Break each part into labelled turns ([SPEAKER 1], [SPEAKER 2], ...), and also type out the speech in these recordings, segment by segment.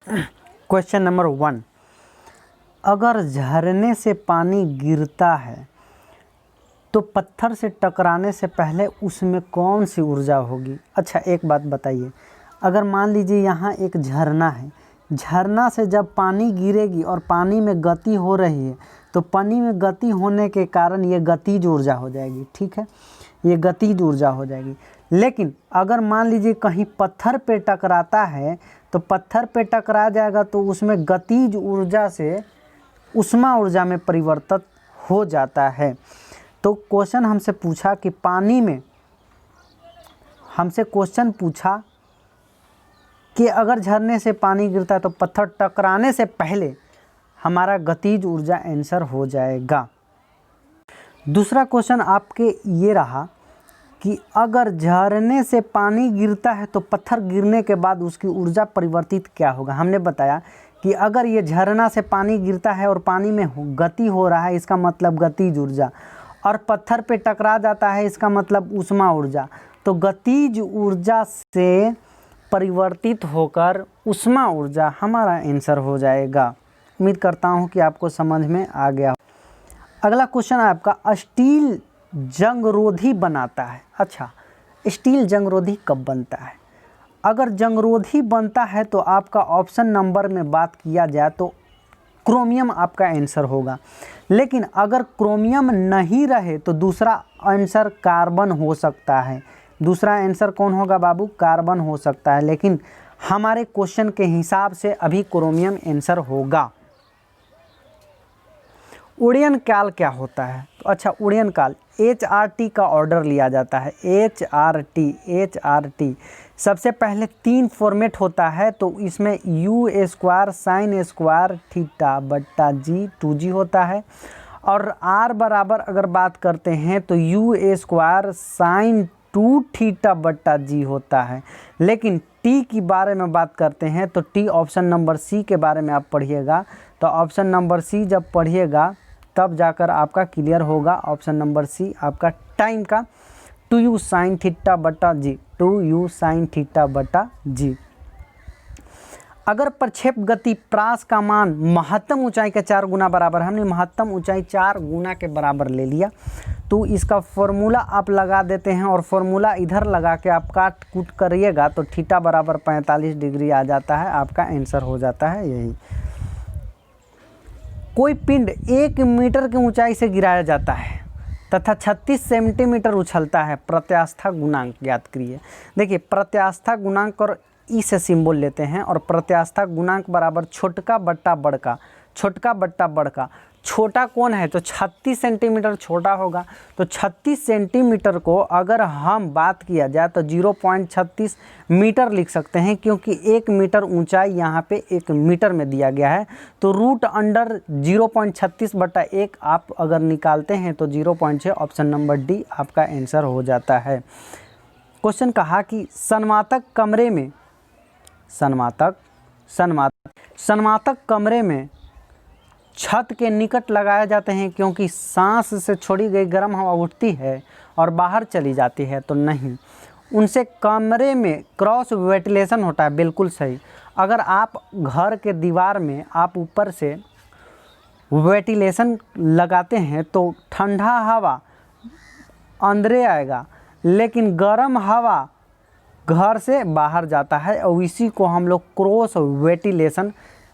[SPEAKER 1] Question number 1, अगर झरने से पानी गिरता है तो पत्थर से टकराने से पहले उसमें कौन सी ऊर्जा होगी। अच्छा एक बात बताइए, अगर मान लीजिए यहाँ एक झरना है, झरना से जब पानी गिरेगी और पानी में गति हो रही है तो पानी में गति होने के कारण ये गतिज ऊर्जा हो जाएगी, ठीक है, ये गतिज ऊर्जा हो जाएगी। लेकिन अगर मान लीजिए कहीं पत्थर पे टकराता है तो पत्थर पे टकरा जाएगा तो उसमें गतिज ऊर्जा से उष्मा ऊर्जा में परिवर्तित हो जाता है। तो क्वेश्चन हमसे पूछा कि पानी में, हमसे क्वेश्चन पूछा कि अगर झरने से पानी गिरता है तो पत्थर टकराने से पहले हमारा गतिज ऊर्जा आंसर हो जाएगा। दूसरा क्वेश्चन आपके ये रहा कि अगर झरने से पानी गिरता है तो पत्थर गिरने के बाद उसकी ऊर्जा परिवर्तित क्या होगा। हमने बताया कि अगर ये झरना से पानी गिरता है और पानी में गति हो रहा है, इसका मतलब गतिज ऊर्जा, और पत्थर पे टकरा जाता है, इसका मतलब उष्मा ऊर्जा। तो गतिज ऊर्जा से परिवर्तित होकर उष्मा ऊर्जा हमारा आंसर हो जाएगा। उम्मीद करता हूँ कि आपको समझ में आ गया। अगला क्वेश्चन है आपका, स्टील जंगरोधी बनाता है। अच्छा, स्टील जंगरोधी कब बनता है। अगर जंगरोधी बनता है तो आपका ऑप्शन नंबर में बात किया जाए तो क्रोमियम आपका आंसर होगा। लेकिन अगर क्रोमियम नहीं रहे तो दूसरा आंसर कार्बन हो सकता है। दूसरा आंसर कौन होगा बाबू, कार्बन हो सकता है। लेकिन हमारे क्वेश्चन के हिसाब से अभी क्रोमियम आंसर होगा। उड़यन काल क्या होता है। तो अच्छा, उड़यन काल HRT का ऑर्डर लिया जाता है। HRT सबसे पहले 3 फॉर्मेट होता है, तो इसमें U² साइन स्क्वायर थीटा बट्टा G 2G होता है। और R बराबर अगर बात करते हैं तो U² साइन 2 थीटा बट्टा G होता है। लेकिन T की बारे में बात करते हैं तो T ऑप्शन नंबर C के बारे में आप पढ़िएगा। तो ऑप्शन नंबर C जब पढ़िएगा तब जाकर आपका क्लियर होगा। ऑप्शन नंबर C आपका टाइम का 2U साइन थीटा बटा G, 2U साइन थीटा बटा G। अगर प्रक्षेप गति प्रास का मान महत्तम ऊंचाई के 4 गुना बराबर, हमने महत्तम ऊंचाई 4 गुना के बराबर ले लिया, तो इसका फॉर्मूला आप लगा देते हैं और फॉर्मूला इधर लगा के आप काट कूट करिएगा तो थीटा बराबर 45 डिग्री आ जाता है, आपका आंसर हो जाता है यही। कोई पिंड 1 मीटर की ऊंचाई से गिराया जाता है तथा 36 सेंटीमीटर उछलता है, प्रत्यास्था गुणांक ज्ञात करिए। देखिए, प्रत्यास्था गुणांक और ई से सिंबल लेते हैं और प्रत्यास्था गुणांक बराबर छोटका बट्टा बड़का, छोटका बट्टा बड़का। छोटा कौन है तो 36 सेंटीमीटर छोटा होगा। तो 36 सेंटीमीटर को अगर हम बात किया जाए तो 0.36 मीटर लिख सकते हैं, क्योंकि 1 मीटर ऊंचाई यहाँ पे 1 मीटर में दिया गया है। तो रूट अंडर 0.36 बटा 1 आप अगर निकालते हैं तो 0.6, ऑप्शन नंबर डी आपका आंसर हो जाता है। क्वेश्चन कहा कि सन्मातक कमरे में, सन्मातक कमरे में छत के निकट लगाए जाते हैं क्योंकि सांस से छोड़ी गई गर्म हवा उठती है और बाहर चली जाती है, तो नहीं। उनसे कमरे में क्रॉस वेंटिलेशन होता है, बिल्कुल सही। अगर आप घर के दीवार में आप ऊपर से वेंटिलेशन लगाते हैं तो ठंडा हवा अंदर आएगा, लेकिन गर्म हवा घर से बाहर जाता है और इसी को हम लोग क्रॉस वेंटिलेशन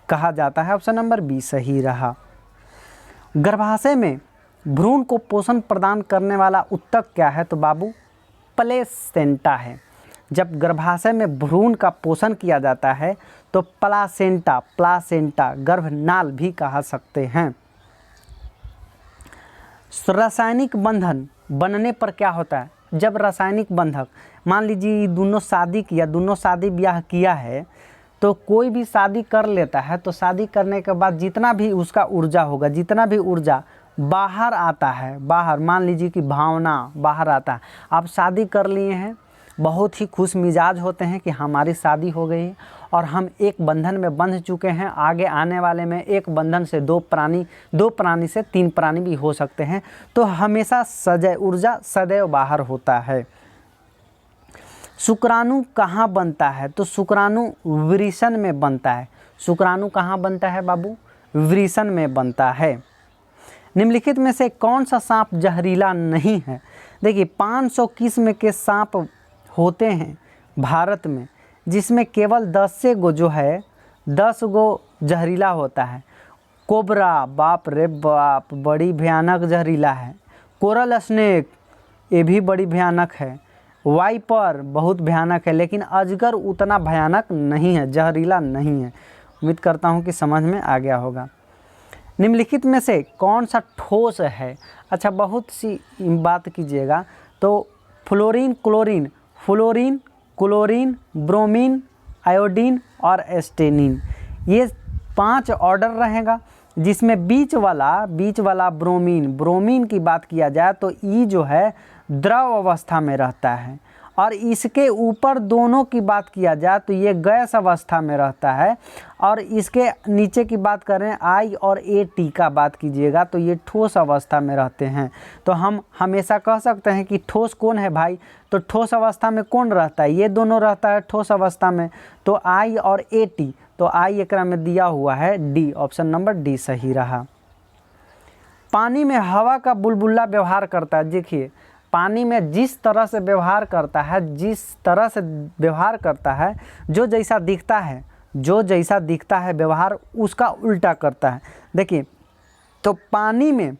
[SPEAKER 1] कहा जाता है। ऑप्शन नंबर बी सही रहा। गर्भाशय में भ्रूण को पोषण प्रदान करने वाला ऊतक क्या है तो बाबू प्लेसेंटा है। जब गर्भाशय में भ्रूण का पोषण किया जाता है तो प्लासेंटा गर्भनाल भी कहा सकते हैं। रासायनिक बंधन बनने पर क्या होता है। जब रासायनिक बंधक, मान लीजिए दोनों शादी ब्याह किया है, तो कोई भी शादी कर लेता है तो शादी करने के बाद जितना भी उसका ऊर्जा होगा, जितना भी ऊर्जा बाहर आता है, बाहर मान लीजिए कि भावना बाहर आता है। आप शादी कर लिए हैं, बहुत ही खुश मिजाज होते हैं कि हमारी शादी हो गई है और हम एक बंधन में बंध चुके हैं। आगे आने वाले में एक बंधन से 2 प्राणी, 2 प्राणी से 3 प्राणी भी हो सकते हैं। तो हमेशा ऊर्जा सदैव बाहर होता है। शुक्राणु कहाँ बनता है तो शुक्राणु वृषण में बनता है। शुक्राणु कहाँ बनता है बाबू? वृषण में बनता है। निम्नलिखित में से कौन सा सांप जहरीला नहीं है? देखिए 500 किस्म के सांप होते हैं भारत में, जिसमें केवल 10 से गो जो है 10 गो जहरीला होता है। कोबरा, बाप रे बाप, बड़ी भयानक जहरीला है। कोरल स्नेक, ये भी बड़ी भयानक है। वाइपर बहुत भयानक है, लेकिन अजगर उतना भयानक नहीं है, जहरीला नहीं है। उम्मीद करता हूँ कि समझ में आ गया होगा। निम्नलिखित में से कौन सा ठोस है? अच्छा, बहुत सी बात कीजिएगा तो फ्लोरीन, क्लोरीन, ब्रोमीन, आयोडीन और एस्टेनिन, ये 5 ऑर्डर रहेगा, जिसमें बीच वाला ब्रोमीन की बात किया जाए तो ई जो है द्रव अवस्था में रहता है, और इसके ऊपर दोनों की बात किया जाए तो ये गैस अवस्था में रहता है, और इसके नीचे की बात करें आई और ए टी का बात कीजिएगा तो ये ठोस अवस्था में रहते हैं। तो हम हमेशा कह सकते हैं कि ठोस कौन है भाई? तो ठोस अवस्था में कौन रहता है? ये दोनों रहता है ठोस अवस्था में, तो आई और ए टी। तो आई एकरा में दिया हुआ है डी, ऑप्शन नंबर डी सही रहा। पानी में हवा का बुलबुला व्यवहार करता है। देखिए पानी में जिस तरह से व्यवहार करता है, जो जैसा दिखता है व्यवहार उसका उल्टा करता है। देखिए तो पानी में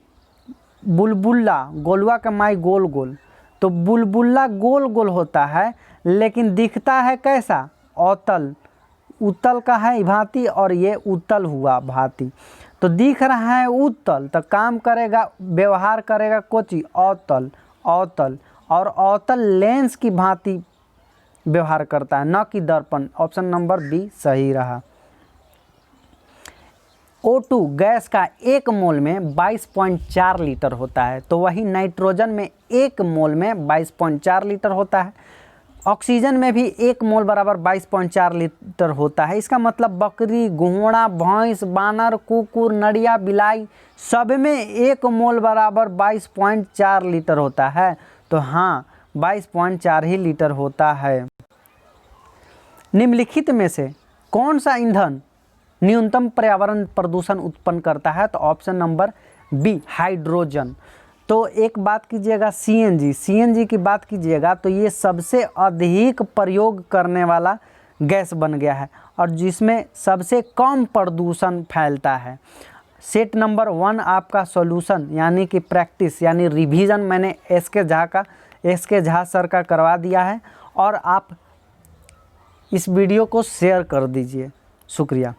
[SPEAKER 1] बुलबुला, गोलुआ का माई गोल गोल, तो बुलबुला गोल गोल होता है, लेकिन दिखता है कैसा? उत्तल का है भांति, और ये उत्तल हुआ भांति, तो दिख रहा है उत्तल, तो काम करेगा, व्यवहार करेगा कोची? अवतल, और अवतल लेंस की भांति व्यवहार करता है, न कि दर्पण। ऑप्शन नंबर बी सही रहा। O2 गैस का 1 मोल में 22.4 लीटर होता है, तो वही नाइट्रोजन में 1 मोल में 22.4 लीटर होता है। ऑक्सीजन में भी 1 मोल बराबर 22.4 लीटर होता है। इसका मतलब बकरी, घोड़ा, भैंस, बानर, कुकुर, नड़िया, बिलाई, सब में 1 मोल बराबर 22.4 लीटर होता है। तो हाँ, 22.4 ही लीटर होता है। निम्नलिखित में से कौन सा ईंधन न्यूनतम पर्यावरण प्रदूषण उत्पन्न करता है? तो ऑप्शन नंबर बी हाइड्रोजन। तो एक बात कीजिएगा सीएनजी की बात कीजिएगा तो ये सबसे अधिक प्रयोग करने वाला गैस बन गया है, और जिसमें सबसे कम प्रदूषण फैलता है। सेट नंबर 1 आपका सॉल्यूशन यानी कि प्रैक्टिस यानी रिवीजन मैंने एस के झा सर का करवा दिया है, और आप इस वीडियो को शेयर कर दीजिए। शुक्रिया।